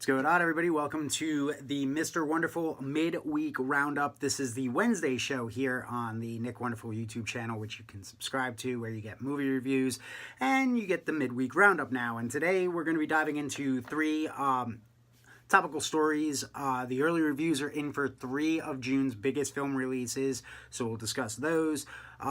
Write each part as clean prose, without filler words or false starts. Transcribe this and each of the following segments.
What's going on, everybody? Welcome to the Mr. Wonderful Midweek Roundup. This is the Wednesday show here on the Nick Wonderful YouTube channel, which you can subscribe to, where you get movie reviews and you get the Midweek Roundup now. And today we're going to be diving into three topical stories. The early reviews are in for 3 of June's biggest film releases, so we'll discuss those.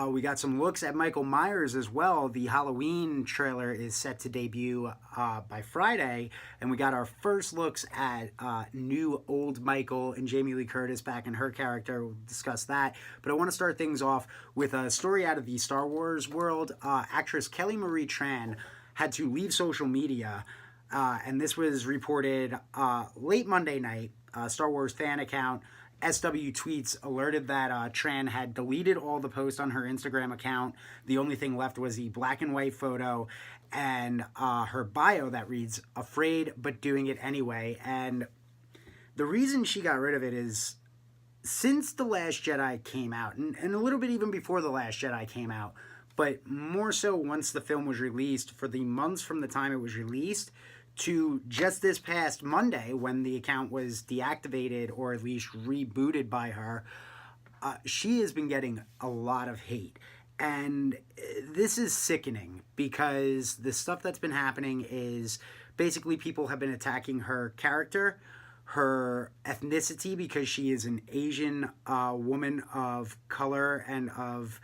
We got some looks at Michael Myers as well. The Halloween trailer is set to debut by Friday, and we got our first looks at new old Michael and Jamie Lee Curtis back in her character. We'll discuss that, but I want to start things off with a story out of the Star Wars world. Actress Kelly Marie Tran had to leave social media, and this was reported late Monday night. Star Wars fan account SW Tweets alerted that Tran had deleted all the posts on her Instagram account. The only thing left was the black and white photo and her bio that reads, "Afraid but doing it anyway." And the reason she got rid of it is since The Last Jedi came out, and a little bit even before The Last Jedi came out, but more so once the film was released, for the months from the time it was released to just this past Monday when the account was deactivated or at least rebooted by her, she has been getting a lot of hate. And this is sickening because the stuff that's been happening is basically people have been attacking her character, her ethnicity, because she is an Asian woman of color and of,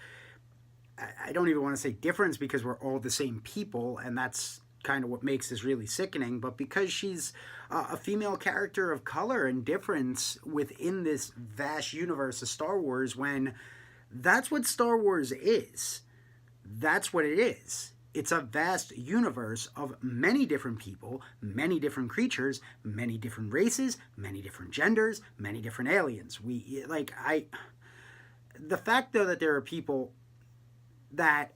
I don't even want to say difference because we're all the same people, and that's kind of what makes this really sickening, but because she's a female character of color and difference within this vast universe of Star Wars, when that's what Star Wars is. That's what it is. It's a vast universe of many different people, many different creatures, many different races, many different genders, many different aliens. The fact though that there are people that,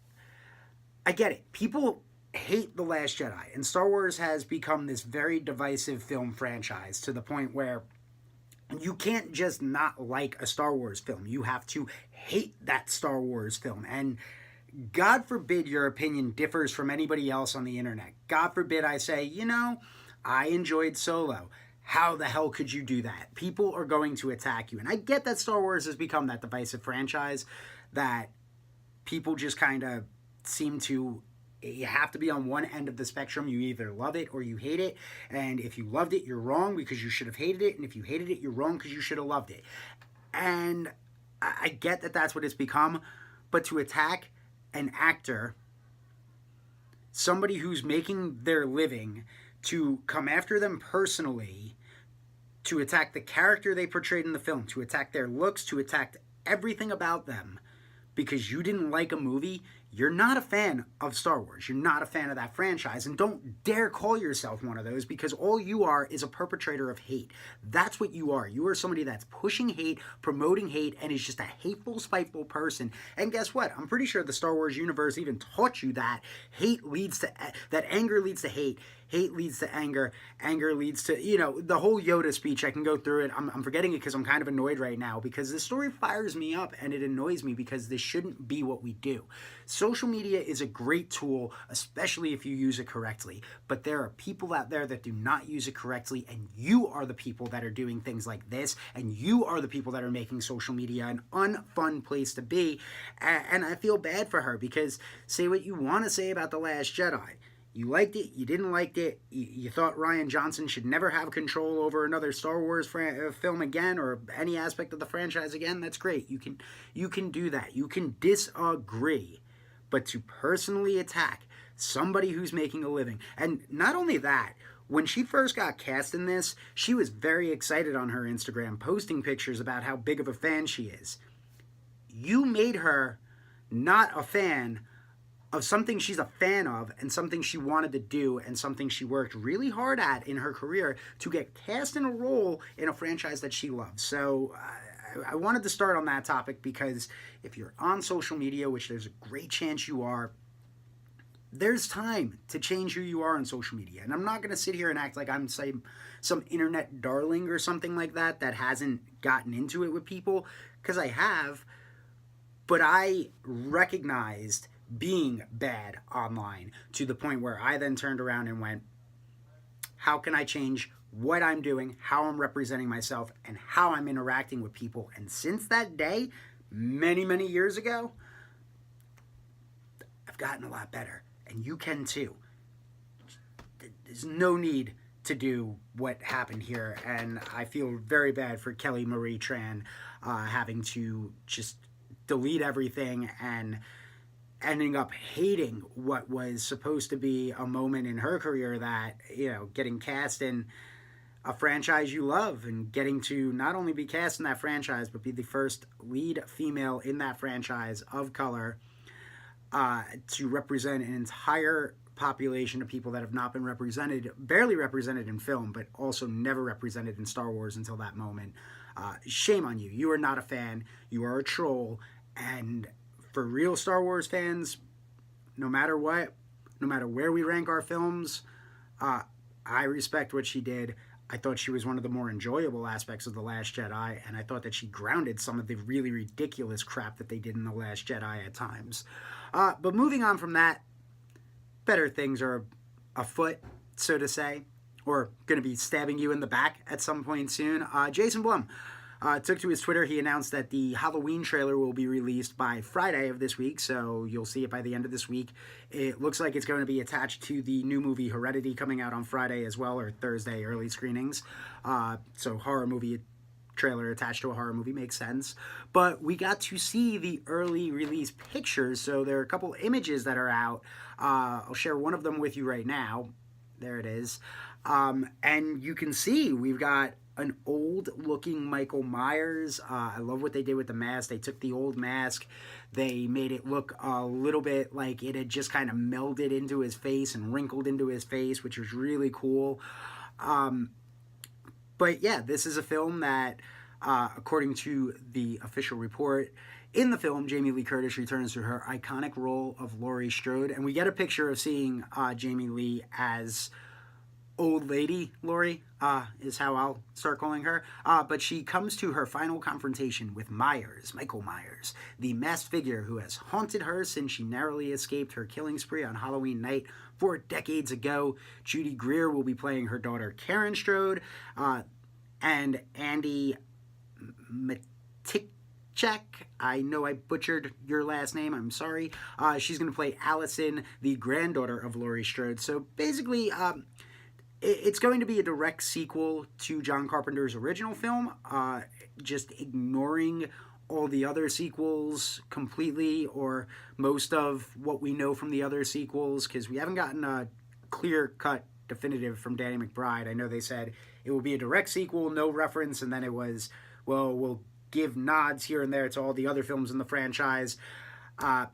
I get it, people hate The Last Jedi, and Star Wars has become this very divisive film franchise to the point where you can't just not like a Star Wars film. You have to hate that Star Wars film, and God forbid your opinion differs from anybody else on the internet. God forbid I say, I enjoyed Solo. How the hell could you do that? People are going to attack you, and I get that Star Wars has become that divisive franchise that people just kind of seem to, you have to be on one end of the spectrum. You either love it or you hate it. And if you loved it, you're wrong because you should have hated it. And if you hated it, you're wrong because you should have loved it. And I get that that's what it's become. But to attack an actor, somebody who's making their living, to come after them personally, to attack the character they portrayed in the film, to attack their looks, to attack everything about them, because you didn't like a movie, you're not a fan of Star Wars. You're not a fan of that franchise, and don't dare call yourself one of those, because all you are is a perpetrator of hate. That's what you are. You are somebody that's pushing hate, promoting hate, and is just a hateful, spiteful person. And guess what? I'm pretty sure the Star Wars universe even taught you that hate leads to, that anger leads to hate. Hate leads to anger. Anger leads to, the whole Yoda speech. I can go through it. I'm forgetting it because I'm kind of annoyed right now, because this story fires me up and it annoys me because this shouldn't be what we do. Social media is a great tool, especially if you use it correctly. But there are people out there that do not use it correctly, and you are the people that are doing things like this, and you are the people that are making social media an unfun place to be. And I feel bad for her, because say what you want to say about The Last Jedi. You liked it, you didn't like it, you thought Rian Johnson should never have control over another Star Wars film again, or any aspect of the franchise again. That's great. You can do that. You can disagree. But to personally attack somebody who's making a living, and not only that, when she first got cast in this, she was very excited on her Instagram, posting pictures about how big of a fan she is. You made her not a fan of something she's a fan of, and something she wanted to do, and something she worked really hard at in her career to get cast in a role in a franchise that she loves. So I wanted to start on that topic, because if you're on social media, which there's a great chance you are, there's time to change who you are on social media. And I'm not going to sit here and act like I'm some internet darling or something like that hasn't gotten into it with people, because I have. But I recognized being bad online to the point where I then turned around and went, how can I change what I'm doing, how I'm representing myself, and how I'm interacting with people. And since that day, many, many years ago, I've gotten a lot better. And you can too. There's no need to do what happened here. And I feel very bad for Kelly Marie Tran having to just delete everything and ending up hating what was supposed to be a moment in her career that, getting cast in a franchise you love and getting to not only be cast in that franchise, but be the first lead female in that franchise of color to represent an entire population of people that have not been represented, barely represented in film, but also never represented in Star Wars until that moment. Shame on you. You are not a fan. You are a troll. And for real Star Wars fans, no matter what, no matter where we rank our films, I respect what she did. I thought she was one of the more enjoyable aspects of The Last Jedi, and I thought that she grounded some of the really ridiculous crap that they did in The Last Jedi at times. But moving on from that, better things are afoot, so to say, or going to be stabbing you in the back at some point soon. Jason Blum took to his Twitter. He announced that the Halloween trailer will be released by Friday of this week, so you'll see it by the end of this week. It looks like it's going to be attached to the new movie Heredity coming out on Friday as well, or Thursday early screenings. So horror movie trailer attached to a horror movie makes sense. But we got to see the early release pictures, so there are a couple images that are out. I'll share one of them with you right now. There it is. And you can see we've got an old-looking Michael Myers. I love what they did with the mask. They took the old mask. They made it look a little bit like it had just kind of melded into his face and wrinkled into his face, which was really cool. But yeah, this is a film that, according to the official report, in the film, Jamie Lee Curtis returns to her iconic role of Laurie Strode, and we get a picture of seeing Jamie Lee as old lady Laurie, is how I'll start calling her. But she comes to her final confrontation with Myers, Michael Myers, the masked figure who has haunted her since she narrowly escaped her killing spree on Halloween night 4 decades ago. Judy Greer will be playing her daughter Karen Strode, and Andy Matichak. I know I butchered your last name. I'm sorry. She's going to play Allison, the granddaughter of Laurie Strode. So basically, it's going to be a direct sequel to John Carpenter's original film, just ignoring all the other sequels completely, or most of what we know from the other sequels, because we haven't gotten a clear-cut definitive from Danny McBride. I know they said it will be a direct sequel, no reference, and then it was, well, we'll give nods here and there to all the other films in the franchise. I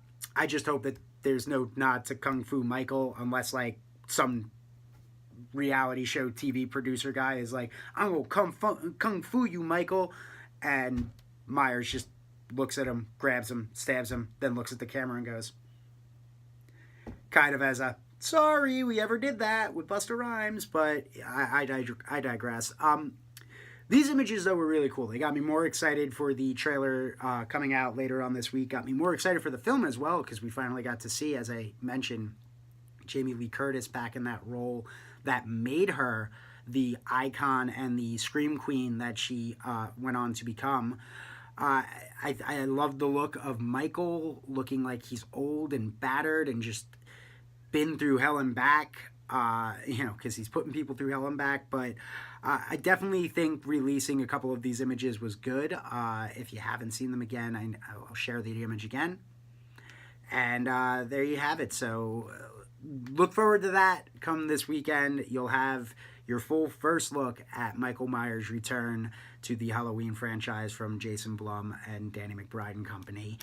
just hope that there's no nod to Kung Fu Michael, unless, like, some reality show TV producer guy is like, I'm gonna kung fu you, Michael, and Myers just looks at him, grabs him, stabs him, then looks at the camera and goes, kind of as a, sorry we ever did that with Busta Rhymes, but I digress. These images, though, were really cool. They got me more excited for the trailer coming out later on this week, got me more excited for the film as well, because we finally got to see, as I mentioned, Jamie Lee Curtis back in that role that made her the icon and the scream queen that she went on to become. I love the look of Michael looking like he's old and battered and just been through hell and back, because he's putting people through hell and back. But I definitely think releasing a couple of these images was good. If you haven't seen them again, I'll share the image again. And there you have it. So look forward to that come this weekend. You'll have your full first look at Michael Myers' return to the Halloween franchise from Jason Blum and Danny McBride and company,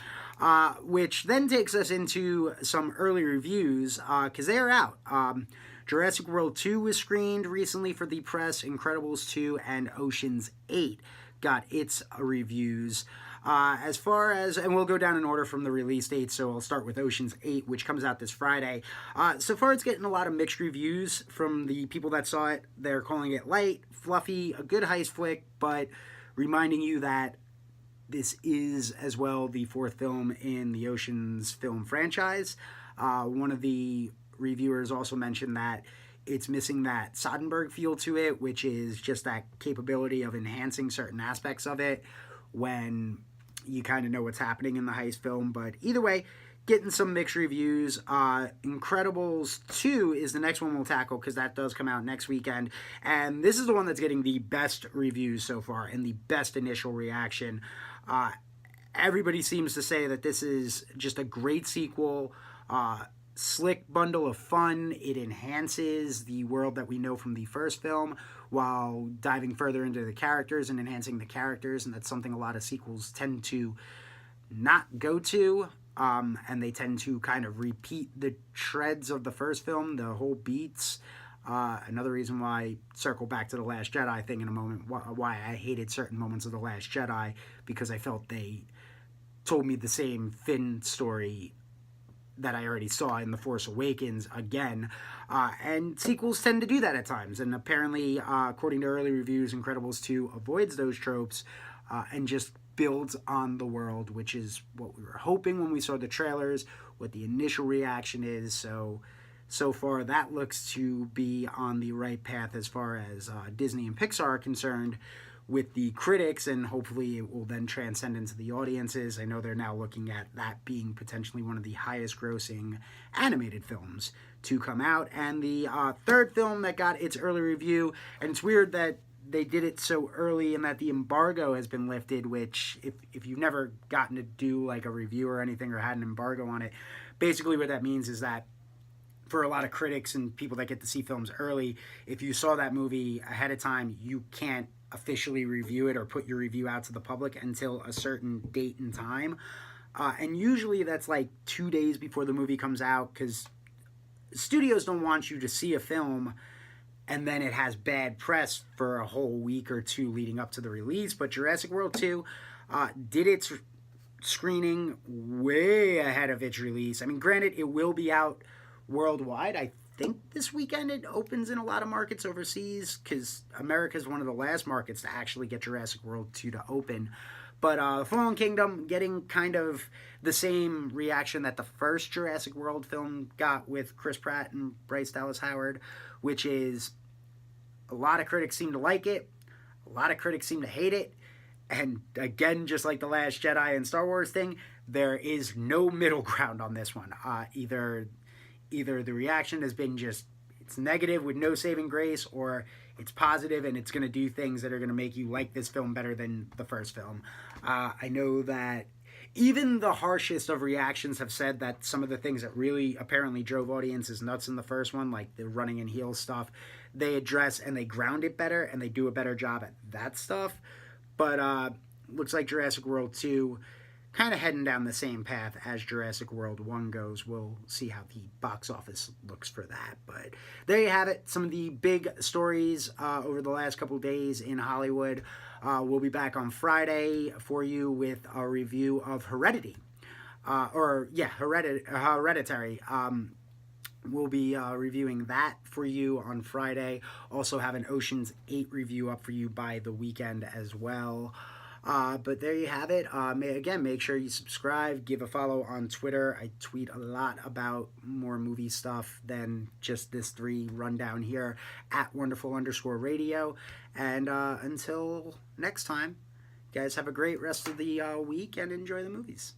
which then takes us into some early reviews, because they are out. Jurassic World 2 was screened recently for the press. Incredibles 2 and Ocean's 8 got its reviews. As far as, and we'll go down in order from the release date, so I'll start with Ocean's 8, which comes out this Friday. So far, it's getting a lot of mixed reviews from the people that saw it. They're calling it light, fluffy, a good heist flick, but reminding you that this is, as well, the 4th film in the Ocean's film franchise. One of the reviewers also mentioned that it's missing that Soderbergh feel to it, which is just that capability of enhancing certain aspects of it when you kind of know what's happening in the heist film. But either way, getting some mixed reviews. Incredibles 2 is the next one we'll tackle because that does come out next weekend. And this is the one that's getting the best reviews so far and the best initial reaction. Everybody seems to say that this is just a great sequel. Slick bundle of fun. It enhances the world that we know from the first film while diving further into the characters and enhancing the characters, and that's something a lot of sequels tend to not go to, and they tend to kind of repeat the treads of the first film, the whole beats. Another reason why I circle back to The Last Jedi thing in a moment, why I hated certain moments of The Last Jedi, because I felt they told me the same Finn story that I already saw in The Force Awakens again. And sequels tend to do that at times. And apparently, according to early reviews, Incredibles 2 avoids those tropes and just builds on the world, which is what we were hoping when we saw the trailers, what the initial reaction is. So far, that looks to be on the right path as far as Disney and Pixar are concerned with the critics, and hopefully it will then transcend into the audiences. I know they're now looking at that being potentially one of the highest grossing animated films to come out. And the third film that got its early review, and it's weird that they did it so early and that the embargo has been lifted, which if you've never gotten to do like a review or anything or had an embargo on it, basically what that means is that for a lot of critics and people that get to see films early, if you saw that movie ahead of time, you can't officially review it or put your review out to the public until a certain date and time. And usually that's like 2 days before the movie comes out, because studios don't want you to see a film and then it has bad press for a whole week or two leading up to the release. But Jurassic World 2 did its screening way ahead of its release. I mean, granted, it will be out worldwide. I think this weekend it opens in a lot of markets overseas, because America is one of the last markets to actually get Jurassic World 2 to open. But Fallen Kingdom getting kind of the same reaction that the first Jurassic World film got with Chris Pratt and Bryce Dallas Howard, which is a lot of critics seem to like it, a lot of critics seem to hate it, and again, just like The Last Jedi and Star Wars thing, there is no middle ground on this one. Either the reaction has been just, it's negative with no saving grace, or it's positive and it's going to do things that are going to make you like this film better than the first film. I know that even the harshest of reactions have said that some of the things that really apparently drove audiences nuts in the first one, like the running in heels stuff, they address and they ground it better and they do a better job at that stuff. But looks like Jurassic World 2 kind of heading down the same path as Jurassic World 1 goes. We'll see how the box office looks for that. But there you have it. Some of the big stories over the last couple days in Hollywood. We'll be back on Friday for you with a review of Hereditary. We'll be reviewing that for you on Friday. Also have an Ocean's 8 review up for you by the weekend as well. But there you have it. Again, make sure you subscribe, give a follow on Twitter. I tweet a lot about more movie stuff than just this 3 rundown here at wonderful_radio. And until next time, guys, have a great rest of the week and enjoy the movies.